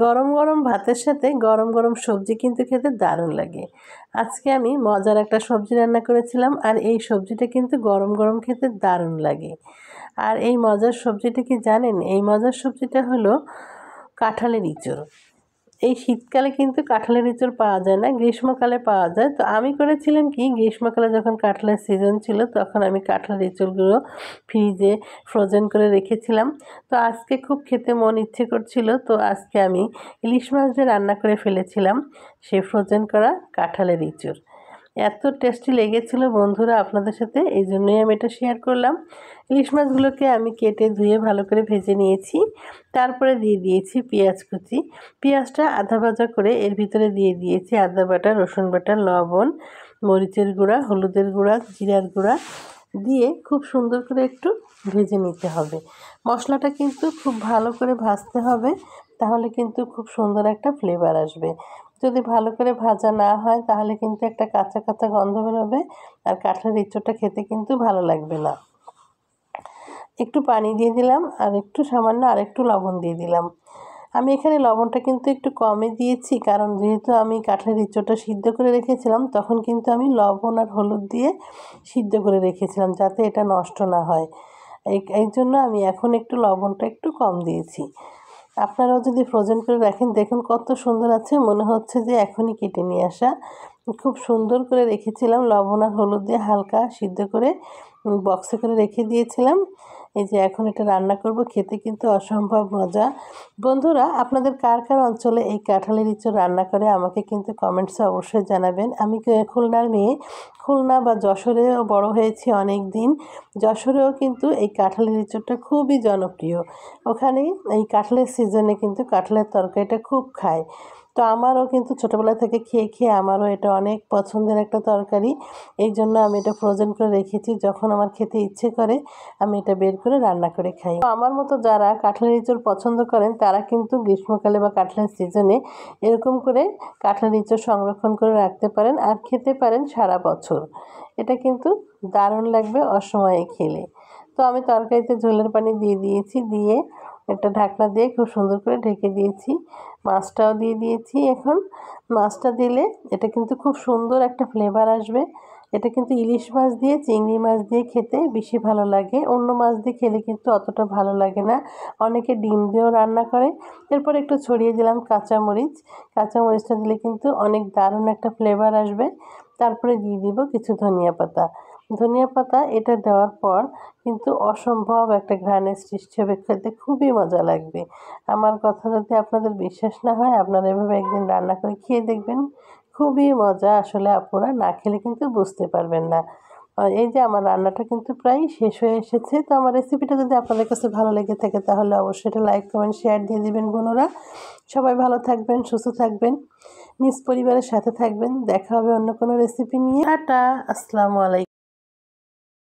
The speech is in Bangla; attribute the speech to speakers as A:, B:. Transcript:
A: গরম গরম ভাতের সাথে গরম গরম সবজি কিন্তু খেতে দারুণ লাগে। আজকে আমি মজার একটা সবজি রান্না করেছিলাম, আর এই সবজিটা কিন্তু গরম গরম খেতে দারুণ লাগে। আর এই মজার সবজিটা কি জানেন? এই মজার সবজিটা হলো কাঁঠালের ইঁচড়। এই শীতকালে কিন্তু কাঁঠালের ইঁচড় পাওয়া যায় না, গ্রীষ্মকালে পাওয়া যায়। তো আমি করেছিলাম কি, গ্রীষ্মকালে যখন কাঁঠালের সিজন ছিল তখন আমি কাঁঠালের ইঁচড়গুলো ফ্রিজে ফ্রোজেন করে রেখেছিলাম। তো আজকে খুব খেতে মন ইচ্ছে করছিল, তো আজকে আমি ইলিশ মাছ দিয়ে রান্না করে ফেলেছিলাম সে ফ্রোজেন করা কাঁঠালের ইঁচড়। এত টেস্টি লেগেছিল বন্ধুরা আপনাদের সাথে, এই জন্যই আমি এটা শেয়ার করলাম। ইলিশ মাছগুলোকে আমি কেটে ধুয়ে ভালো করে ভেজে নিয়েছি। তারপরে দিয়ে দিয়েছি পেঁয়াজ কুচি। পেঁয়াজটা আধা ভাজা করে এর ভিতরে দিয়ে দিয়েছি আদা বাটা, রসুন বাটা, লবণ, মরিচের গুঁড়া, হলুদের গুঁড়া, জিরার গুঁড়া দিয়ে খুব সুন্দর করে একটু ভেজে নিতে হবে। মশলাটা কিন্তু খুব ভালো করে ভাজতে হবে, তাহলে কিন্তু খুব সুন্দর একটা ফ্লেভার আসবে। যদি ভালো করে ভাজা না হয় তাহলে কিন্তু একটা কাঁচা কাঁচা গন্ধ বেরোবে, আর কাঁঠালের ইঁচড়টা খেতে কিন্তু ভালো লাগবে না। একটু পানি দিয়ে দিলাম, আর একটু সামান্য আরেকটু লবণ দিয়ে দিলাম। আমি এখানে লবণটা কিন্তু একটু কমে দিয়েছি, কারণ যেহেতু আমি কাঁঠালের ইঁচড়টা সিদ্ধ করে রেখেছিলাম তখন কিন্তু আমি লবণ আর হলুদ দিয়ে সিদ্ধ করে রেখেছিলাম যাতে এটা নষ্ট না হয়। এই জন্য আমি এখন একটু লবণটা একটু কম দিয়েছি। আপনারাও যদি ফ্রোজেন করে রাখেন, দেখুন কত সুন্দর আছে, মনে হচ্ছে যে এখনই কেটে নিয়ে আসা। খুব সুন্দর করে রেখেছিলাম, লবণ আর হলুদ দিয়ে হালকা সিদ্ধ করে বক্সে করে রেখে দিয়েছিলাম। এই যে এখন এটা রান্না করব, খেতে কিন্তু অসম্ভব মজা। বন্ধুরা, আপনাদের কার কার অঞ্চলে এই কাঁঠালের ইঁচড় রান্না করে আমাকে কিন্তু কমেন্টসে অবশ্যই জানাবেন। আমি খুলনার মেয়ে, খুলনা বা যশোরেও বড় হয়েছি অনেক দিন। যশোরেও কিন্তু এই কাঁঠালের ইঁচড়টা খুবই জনপ্রিয়। ওখানে এই কাঁঠালের সিজনে কিন্তু কাঁঠালের তরকারিটা খুব খায়। তো আমারও কিন্তু ছোটোবেলা থেকে খেয়ে খেয়ে আমারও এটা অনেক পছন্দের একটা তরকারি। এই জন্য আমি এটা ফ্রোজেন করে রেখেছি, যখন আমার খেতে ইচ্ছে করে আমি এটা বের করে রান্না করে খাই। তো আমার মতো যারা কাঁঠালের ইঁচড় পছন্দ করেন তারা কিন্তু গ্রীষ্মকালে বা কাঁঠালের সিজনে এরকম করে কাঁঠালের ইঁচড় সংরক্ষণ করে রাখতে পারেন, আর খেতে পারেন সারা বছর। এটা কিন্তু দারুণ লাগবে অসময়ে খেলে। তো আমি তরকারিতে ঝোলের পানি দিয়ে দিয়েছি, দিয়ে একটা ঢাকনা দিয়ে খুব সুন্দর করে ঢেকে দিয়েছি। মাছটাও দিয়ে দিয়েছি। এখন মাছটা দিলে এটা কিন্তু খুব সুন্দর একটা ফ্লেভার আসবে। এটা কিন্তু ইলিশ মাছ দিয়ে, চিংড়ি মাছ দিয়ে খেতে বেশি ভালো লাগে, অন্য মাছ দিয়ে খেলে কিন্তু অতটা ভালো লাগে না। অনেকে ডিম দিয়েও রান্না করে। এরপর একটু ছড়িয়ে দিলাম কাঁচামরিচ। কাঁচামরিচটা দিলে কিন্তু অনেক দারুণ একটা ফ্লেভার আসবে। তারপরে দিয়ে দিব কিছু ধনিয়া পাতা। ধনিয়া পাতা এটা দেওয়ার পর কিন্তু অসম্ভব একটা ঘ্রাণের সৃষ্টি হবে, খেতে খুবই মজা লাগবে। আমার কথা যদি আপনাদের বিশ্বাস না হয়, আপনারা এভাবে একদিন রান্না করে খেয়ে দেখবেন, খুবই মজা। আসলে আপনারা না খেলে কিন্তু বুঝতে পারবেন না। এই যে আমার রান্নাটা কিন্তু প্রায় শেষ হয়ে এসেছে। তো আমার রেসিপিটা যদি আপনাদের কাছে ভালো লেগে থাকে তাহলে অবশ্যই এটা লাইক, কমেন্ট, শেয়ার দিয়ে দিবেন বন্ধুরা। সবাই ভালো থাকবেন, সুস্থ থাকবেন, নিজ পরিবারের সাথে থাকবেন। দেখা হবে অন্য কোনো রেসিপি নিয়ে। টাটা, আসসালামু আলাইকুম।